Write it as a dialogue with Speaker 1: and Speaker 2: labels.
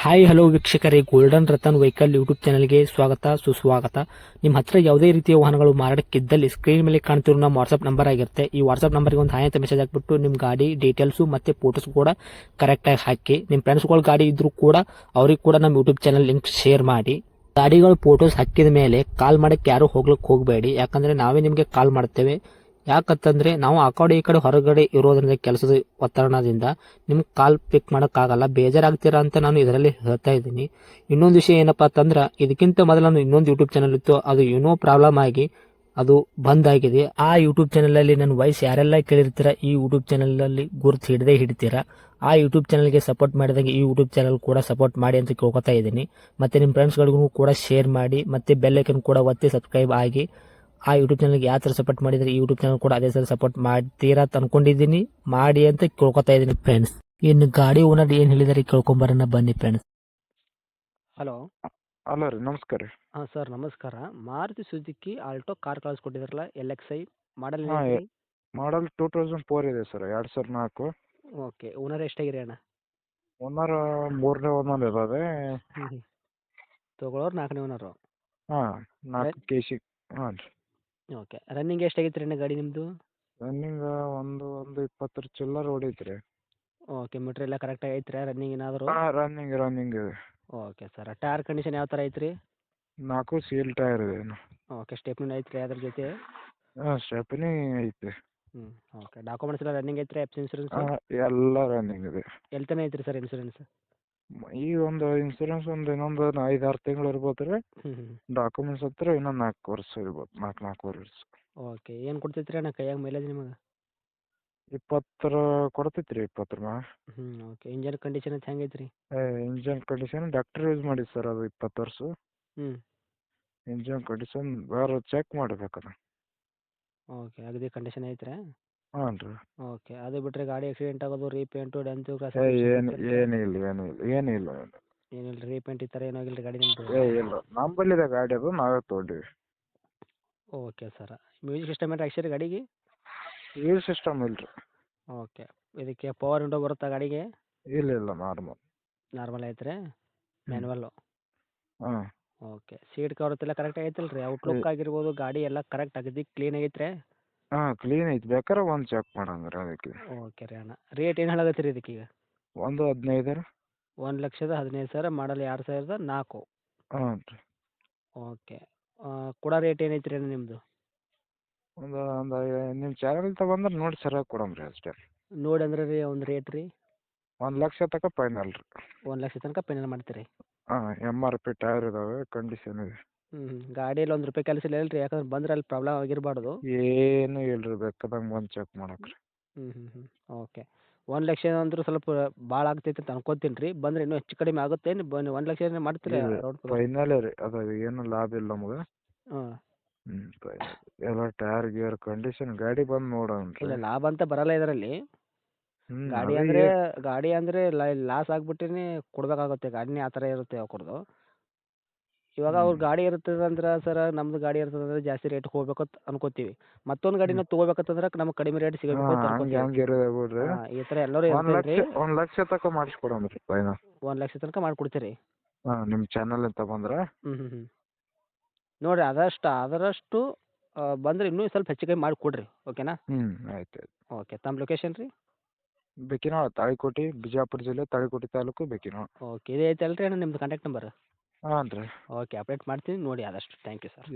Speaker 1: Hi hello ವೀಕ್ಷಕರೇ, golden Ratan vehicle YouTube ಚಾನಲ್ಗೆ ಸ್ವಾಗತ ಸುಸ್ವಾಗತ. ನಿಮ್ಮ ಹತ್ರ ಯಾವುದೇ ರೀತಿಯ ವಾಹನಗಳು ಮಾರಾಟಕ್ಕಿದ್ದಲ್ಲಿ ಸ್ಕ್ರೀನ್ ಮೇಲೆ ಕಾಣ್ತಿರೋ ನಮ್ಮ ವಾಟ್ಸ್ಆಪ್ ನಂಬರ್ ಆಗಿರುತ್ತೆ. ಈ ವಾಟ್ಸ್ಆಪ್ ನಂಬರ್ಗೆ ಒಂದು ಹಾಯ್ ಅಂತ ಮೆಸೇಜ್ ಹಾಕ್ಬಿಟ್ಟು ನಿಮ್ಮ ಗಾಡಿ ಡೀಟೇಲ್ಸು ಮತ್ತೆ ಫೋಟೋಸ್ ಕೂಡ ಕರೆಕ್ಟಾಗಿ ಹಾಕಿ. ನಿಮ್ಮ ಫ್ರೆಂಡ್ಸ್ಗಳ ಗಾಡಿ ಇದ್ರೂ ಕೂಡ ಅವ್ರಿಗೆ ಕೂಡ ನಮ್ಮ ಯೂಟ್ಯೂಬ್ ಚಾನಲ್ ಲಿಂಕ್ ಶೇರ್ ಮಾಡಿ. ಗಾಡಿಗಳು ಫೋಟೋಸ್ ಹಾಕಿದ ಮೇಲೆ ಕಾಲ್ ಮಾಡಕ್ಕೆ ಯಾರು ಹೋಗ್ಲಿಕ್ಕೆ ಹೋಗಬೇಡಿ, ಯಾಕಂದ್ರೆ ನಾವೇ ನಿಮಗೆ ಕಾಲ್ ಮಾಡ್ತೇವೆ. ಯಾಕಂತಂದ್ರೆ ನಾವು ಆ ಕಡೆ ಈ ಕಡೆ ಹೊರಗಡೆ ಇರೋದ್ರಿಂದ ಕೆಲಸದ ಒತ್ತಡದಿಂದ ನಿಮ್ಗೆ ಕಾಲ್ ಪಿಕ್ ಮಾಡೋಕ್ಕಾಗಲ್ಲ, ಬೇಜಾರಾಗ್ತೀರಾ ಅಂತ ನಾನು ಇದರಲ್ಲಿ ಹೇಳ್ತಾ ಇದ್ದೀನಿ. ಇನ್ನೊಂದು ವಿಷಯ ಏನಪ್ಪಾ ಅಂತಂದ್ರೆ, ಇದಕ್ಕಿಂತ ಮೊದಲು ನಾನು ಇನ್ನೊಂದು ಯೂಟ್ಯೂಬ್ ಚಾನಲ್ ಇತ್ತು, ಅದು ಏನೋ ಪ್ರಾಬ್ಲಮ್ ಆಗಿ ಅದು ಬಂದ್ ಆಗಿದೆ. ಆ ಯೂಟ್ಯೂಬ್ ಚಾನಲ್ ಅಲ್ಲಿ ನನ್ನ ವಾಯ್ಸ್ ಯಾರೆಲ್ಲ ಕೇಳಿರ್ತೀರಾ, ಈ ಯೂಟ್ಯೂಬ್ ಚಾನಲ್ ಅಲ್ಲಿ ಗುರುತು ಹಿಡದೇ ಹಿಡಿತೀರಾ. ಆ ಯೂಟ್ಯೂಬ್ ಚಾನಲ್ಗೆ ಸಪೋರ್ಟ್ ಮಾಡಿದಾಗ ಈ ಯೂಟ್ಯೂಬ್ ಚಾನಲ್ ಕೂಡ ಸಪೋರ್ಟ್ ಮಾಡಿ ಅಂತ ಕೇಳ್ಕೊತಾ ಇದ್ದೀನಿ. ಮತ್ತೆ ನಿಮ್ಮ ಫ್ರೆಂಡ್ಸ್ಗಳಿಗೂ ಕೂಡ ಶೇರ್ ಮಾಡಿ, ಮತ್ತೆ ಬೆಲ್ ಐಕನ್ ಕೂಡ ಒತ್ತಿ ಸಬ್ಸ್ಕ್ರೈಬ್ ಆಗಿ. ಆ ಯೂಟ್ಯೂಬ್ ಚಾನಲ್ಗೆ ಯಾವ ಥರ ಸಪೋರ್ಟ್ ಮಾಡಿದ್ರೆ ಈ ಯೂಟ್ಯೂಬ್ ಚಾನಲ್ ಕೂಡ ಅದೇ ಥರ ಸಪೋರ್ಟ್ ಮಾಡ್ತೀರಾ ಅಂತ ಅನ್ಕೊಂಡಿದ್ದೀನಿ. ಮಾಡಿ ಅಂತ ಕೇಳ್ಕೊತಾ ಇದ್ದೀನಿ ಫ್ರೆಂಡ್ಸ್. ಇನ್ನು ಗಾಡಿ ಓನರ್ ಏನು ಹೇಳಿದಾರೆ ಕೇಳ್ಕೊಂಬರೋಣ ಬನ್ನಿ ಫ್ರೆಂಡ್ಸ್. ಹಲೋ.
Speaker 2: ಹಲೋ ರೀ, ನಮಸ್ಕಾರ ರೀ.
Speaker 1: ಹಾಂ ಸರ್, ನಮಸ್ಕಾರ. ಮಾರುತಿ ಸುಜುಕಿ ಆಲ್ಟೋ ಕಾರ್ ಕಳಿಸ್ಕೊಟ್ಟಿದ್ರಲ್ಲ, LXi ಮಾಡಲ್
Speaker 2: ಹಾಂ,
Speaker 1: ಏನೈತ್ರಿ?
Speaker 2: ಮಾಡಲ್ 2004 ಇದೆ ಸರ್, 2004.
Speaker 1: ಓಕೆ, ಓನರ್ ಎಷ್ಟಾಗಿರಿ ಅಣ್ಣ?
Speaker 2: ಓನರ್ ಮೂರನೇ ಓನರ್ ಇರೋದೆ.
Speaker 1: ಹ್ಞೂ ತೊಗೊಳೋರು 4ನೇ ಓನರು.
Speaker 2: ಹಾಂ, 4 KC. ಹಾಂ ರೀ.
Speaker 1: ಓಕೆ, ರನ್ನಿಂಗ್ ಎಷ್ಟಾಗೈತೆ ರೀ ಅಣ್ಣ ಗಾಡಿ ನಿಮ್ಮದು?
Speaker 2: ರನ್ನಿಂಗ್ ಒಂದು 20 ಚಿಲ್ಲರ್ ಹೊಡೈತ್ರಿ.
Speaker 1: ಓಕೆ, ಮೀಟ್ರ್ ಎಲ್ಲ ಕರೆಕ್ಟಾಗಿ ಐತ್ರಿ ರನ್ನಿಂಗ್ ಏನಾದರೂ?
Speaker 2: ಹಾಂ, ರನ್ನಿಂಗ್ ಇದೆ.
Speaker 1: ಓಕೆ ಸರ್, ಟೈರ್ ಕಂಡೀಷನ್ ಯಾವ ಥರ ಐತ್ರಿ?
Speaker 2: 4 ಸೀಲ್ ಟೈರ್ ಇದೆ.
Speaker 1: ಓಕೆ, ಸ್ಟೆಪ್ನಿ ಐತ್ರಿ ಅದ್ರ ಜೊತೆ?
Speaker 2: ಹಾಂ, ಸ್ಟೆಪ್ನಿ ಐತೆ.
Speaker 1: ಹ್ಞೂ ಓಕೆ, ಡಾಕ್ಯುಮೆಂಟ್ಸ್ ಎಲ್ಲ ರನ್ನಿಂಗ್ ಐತ್ರಿ? ಎಫ್ ಇನ್ಸೂರೆನ್ಸ್
Speaker 2: ಹಾಂ, ಎಲ್ಲ ರನ್ನಿಂಗ್ ಇದೆ.
Speaker 1: ಎಲ್ಲಿ ತನಕ ಐತ್ರಿ ಸರ್ ಇನ್ಸೂರೆನ್ಸ್?
Speaker 2: ಈ ಒಂದು ಇನ್ಸೂರೆನ್ಸ್ ಇನ್ನೊಂದು 5-6 ತಿಂಗಳು ಇರ್ಬೋದು ರೀ.
Speaker 1: ಹ್ಞೂ
Speaker 2: ಡಾಕ್ಯುಮೆಂಟ್ಸ್ ಹತ್ರ ಇನ್ನೂ 4 ವರ್ಷ ಇರ್ಬೋದು, 4 ವರ್ಷ.
Speaker 1: ಓಕೆ, ಏನು ಕೊಡ್ತೈತ್ರಿ ಅಣ್ಣ ಕೈಯಾಗ ಮೈಲೇಜ್ ನಿಮಗೆ?
Speaker 2: 20 ಕೊಡ್ತೈತೆ ರೀ, 20 ಮ್ಯಾಗ.
Speaker 1: ಓಕೆ, ಇಂಜನ್ ಕಂಡೀಷನ್ ಅಂತ ಹೆಂಗೆ ಐತ್ರಿ?
Speaker 2: ಇಂಜನ್ ಕಂಡೀಷನ್ ಡಾಕ್ಟರ್ ಯೂಸ್ ಮಾಡಿದ್ದು ಸರ್, ಅದು 20 ವರ್ಷ.
Speaker 1: ಹ್ಞೂ
Speaker 2: ಇಂಜನ್ ಕಂಡೀಷನ್ ಬೇರೆ ಚೆಕ್ ಮಾಡಬೇಕದ.
Speaker 1: ಓಕೆ, ಅಗದಿ ಕಂಡೀಷನ್ ಐತ್ರಿ?
Speaker 2: ಹಾಂ ರೀ.
Speaker 1: ಓಕೆ, ಅದು ಬಿಟ್ಟರೆ ಗಾಡಿ ಆಕ್ಸಿಡೆಂಟ್ ಆಗೋದು, ರೀಪೇಂಟು, ಡೆಂತು,
Speaker 2: ಏನಿಲ್ಲ.
Speaker 1: ಏನಿಲ್ಲ ರೀಪೇಂಟ್ ಈ ಥರ ಏನೂ ಆಗಿಲ್ಲ ರೀ ಗಾಡಿ ನಿಮ್ಮದು?
Speaker 2: ಇಲ್ಲ, ನಮ್ಮಲ್ಲಿದೆ ಗಾಡಿ, ಅದು ನಾವೇ ತೊಗೊಂಡಿವಿ.
Speaker 1: ಓಕೆ ಸರ್, ಮ್ಯೂಸಿಕ್ ಸಿಸ್ಟಮ್ ಏನಾರು ಹಾಕ್ಸಿರಿ ಗಾಡಿಗೆ?
Speaker 2: ವೀಲ್ ಸಿಸ್ಟಮ್ ಇಲ್ಲ ರೀ.
Speaker 1: ಓಕೆ, ಇದಕ್ಕೆ ಪವರ್ ವಿಂಡೋ ಬರುತ್ತಾ ಗಾಡಿಗೆ?
Speaker 2: ಇಲ್ಲ, ನಾರ್ಮಲ್.
Speaker 1: ನಾರ್ಮಲ್ ಐತ್ರಿ? ಮ್ಯಾನ್ಯಲ್ಲು?
Speaker 2: ಹಾಂ.
Speaker 1: ಓಕೆ, ಸೀಟ್ ಕವರ್ ಎಲ್ಲ ಕರೆಕ್ಟ್ ಆಗೈತಲ್ಲ ರೀ? ಔಟ್ಲುಕ್ ಆಗಿರ್ಬೋದು, ಗಾಡಿ ಎಲ್ಲ ಕರೆಕ್ಟ್ ಆಗೈತಿ, ಕ್ಲೀನ್ ಆಗೈತ್ರಿ?
Speaker 2: ಹಾಂ, ಕ್ಲೀನ್ ಐತಿ, ಬೇಕಾರೆ ಒಂದು ಚೆಕ್ ಮಾಡಂಗ್ರಿ ಅದಕ್ಕೆ.
Speaker 1: ಓಕೆ ರೀ ಅಣ್ಣ, ರೇಟ್ ಏನು ಹೇಳಾಗತ್ತೀರಿ ರೀ ಇದಕ್ಕೀಗ?
Speaker 2: 1.15 ರೀ.
Speaker 1: 1,15,000 ಮಾಡಲ್ 2004?
Speaker 2: ಹಾಂ ರೀ.
Speaker 1: ಓಕೆ, ಕೊಡೋ ರೇಟ್ ಏನೈತೆ ರೀ ಅಣ್ಣ ನಿಮ್ಮದು?
Speaker 2: ಒಂದು ನಿಮ್ಮ ಚಾನಲ್ ತಗೊಂಡ್ರೆ ನೋಡಿ ಸರಿಯಾಗಿ ಕೊಡಮ್ರಿ ಅಷ್ಟೇ.
Speaker 1: ನೋಡಿ ಅಂದ್ರೆ ರೀ ಒಂದು ರೇಟ್ ರೀ?
Speaker 2: 1 ಲಕ್ಷ ತನಕ ಫೈನಲ್ ರೀ.
Speaker 1: 1,00,000 ತನಕ ಫೈನಲ್ ಮಾಡ್ತೀರಿ?
Speaker 2: ಹಾಂ, MRP ಟೈರ್ ಇದಾವೆ, ಕಂಡೀಷನ್ ಇದೆ.
Speaker 1: ಗಾಡಿಯಲ್ಲಿ ಒಂದು ರೂಪಾಯಿ ಕೆಲಸ ಇಲ್ಲ ರೀ? ಯಾಕಂದ್ರೆ ಬಂದ್ರೆ ಅಲ್ಲಿ ಪ್ರಾಬ್ಲಮ್ ಆಗಿರಬಾರ್ದು.
Speaker 2: ಏನು ಇಲ್ಲ ರೀ, ಬೇಕಾದಂಗೆ ಬಂದು ಚೆಕ್ ಮಾಡಕ್ಕೆ ರೀ.
Speaker 1: ಓಕೆ, 1,00,000 ಅಂದ್ರೆ ಸ್ವಲ್ಪ ಭಾಳ ಆಗ್ತೈತೆ ಅಂತ ಅನ್ಕೋತೀನಿ ರೀ. ಬಂದರೆ ಇನ್ನೂ ಹೆಚ್ಚು ಕಡಿಮೆ ಆಗುತ್ತೆ ಏನು? ಬನ್ನಿ, 1,00,000 ಮಾಡ್ತೀರಾ ರೌಂಡ್?
Speaker 2: ಫೈನಲೇ ರೀ, ಅದು ಏನು ಲಾಭ ಇಲ್ಲ ನಮ್ಗೆ.
Speaker 1: ಹಾಂ,
Speaker 2: ಫೈನಲ್ ಎಲ್ಲ ಟೈರ್ ಗೇರ್ ಕಂಡೀಷನ್ ಗಾಡಿ ಬಂದು ನೋಡೋಣ
Speaker 1: ಇಲ್ಲ
Speaker 2: ರೀ.
Speaker 1: ಲಾಭ ಅಂತ ಬರಲ್ಲ ಇದರಲ್ಲಿ. ಗಾಡಿ
Speaker 2: ಅದೇ
Speaker 1: ಅಂದರೆ ಗಾಡಿ ಅಂದರೆ ಲಾಸ್ ಆಗ್ಬಿಟ್ಟಿನೇ ಕೊಡಬೇಕಾಗುತ್ತೆ, ಗಾಡಿನೇ ಆ ಥರ ಇರುತ್ತೆ ಅವ್ರದ್ದು. ಇವಾಗ ಅವ್ರ ಗಾಡಿ ಇರ್ತದೆ ಅಂದ್ರೆ ಸರ್, ನಮ್ದು ಗಾಡಿ ಇರ್ತದೆ ಅಂದ್ರೆ ಜಾಸ್ತಿ ರೇಟ್ ಹೋಗ್ಬೇಕು ಅಂತ ಅನ್ಕೋತೀವಿ. ಮತ್ತೊಂದು ಗಾಡಿನ ತೊಗೋಬೇಕಂತಂದ್ರೆ ನಮ್ಗೆ ಕಡಿಮೆ ರೇಟ್ ಸಿಗಬೇಕು ಅಂತ ಅನ್ಕೋತೀವಿ.
Speaker 2: ಹಂಗೆ ಬಿಡ್ರಿ.
Speaker 1: ಈ ಥರ ಎಲ್ಲರೂ
Speaker 2: 1
Speaker 1: ಇರ್ತದೆ ರೀ.
Speaker 2: ಲಕ್ಷ 1 ಲಕ್ಷ ತನಕ ಮಾಡಿಸ್ಕೊಡೋಣ ರೀ ಫೈನಲ್.
Speaker 1: 1,00,000 ತನಕ ಮಾಡಿಕೊಡ್ತೀರಿ?
Speaker 2: ಹಾಂ, ನಿಮ್ಮ ಚಾನಲ್ ಅಂತ ಬಂದ್ರೆ.
Speaker 1: ನೋಡಿರಿ, ಆದಷ್ಟು ಬಂದರೆ ಇನ್ನೂ ಸ್ವಲ್ಪ ಹೆಚ್ಚು ಕಮ್ಮಿ ಮಾಡಿ ಕೊಡಿರಿ. ಓಕೆನಾ?
Speaker 2: ಆಯ್ತು.
Speaker 1: ಓಕೆ, ತಮ್ಮ ಲೊಕೇಶನ್ ರೀ?
Speaker 2: ಬೇಕಿನೋ ತಾಳಿಕೋಟೆ, ಬಿಜಾಪುರ ಜಿಲ್ಲೆ, ತಾಳಿಕೋಟೆ ತಾಲೂಕು, ಬೇಕಿನೋ.
Speaker 1: ಓಕೆ, ಇದೇ ಐತಲ್ಲ ರೀ ಅಣ್ಣ ನಿಮ್ಮದು ಕಾಂಟ್ಯಾಕ್ಟ್ ನಂಬರ್?
Speaker 2: ಹಾಂ ರೀ.
Speaker 1: ಓಕೆ, ಅಪ್ಡೇಟ್ ಮಾಡ್ತೀನಿ ನೋಡಿ ಆದಷ್ಟು. Thank you sir.